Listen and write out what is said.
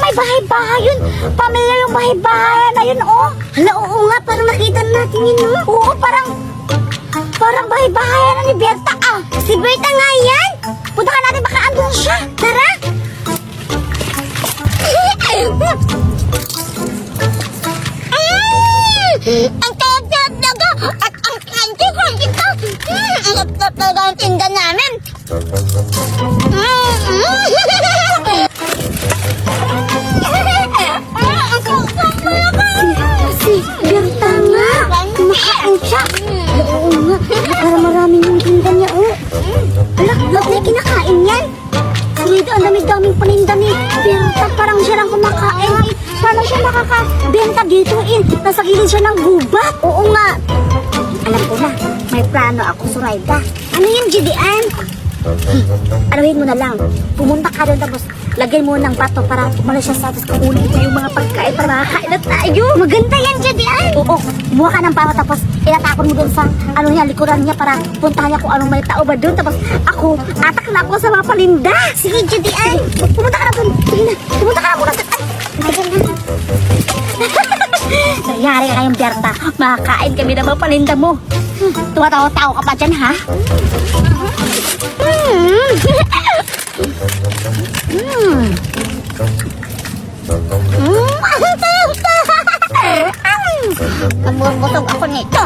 may bahay-bahay yun. Pamilya yung bahay-bahay na yun, oh. Hala, oo nga, parang nakita natin yun, no? Oo, parang bahay-bahay na ni Berta, ah. Si Berta nga yan! Punta ka natin, baka andun siya. Tara! Ang tawag-tawag naga at ang crunchy-crunchy pa! Ang laptop talaga ang tinda namin! Si Berta nga. Kumakain siya. Oo nga, parang maraming yung tinda niya, oh! Ala, ba't niya kinakain yan? Dito, ang dami-daming paninda ni Berta. Parang siya lang kumakain. Paano siya makakabenta dito, eh? Nasa gilid siya ng gubat. Oo nga! Alam ko na, may plano ako, Surayda. Ano yung GDN? Anuhin mo na lang. Pumunta ka doon tapos lagyan mo ng bato para umalis siya sa tapos kukunin ko yung mga pagkain para makakain na tayo. Maganda yan, GDN! Oo, kumuha ka ng bato tapos inatakon mo doon sa ano niya, likuran niya para puntahan niya kung anong may tao ba doon. Tapos ako, atak na ako sa mga palinda. Sige, GDN! Pumunta ka na doon. Sige na, pumunta ka na muna. Nangyari ka kayong Berta. Makakain kami ng mga palinda mo. Tumatawa-tawa ka pa dyan, ha? Nabubusog ako nito.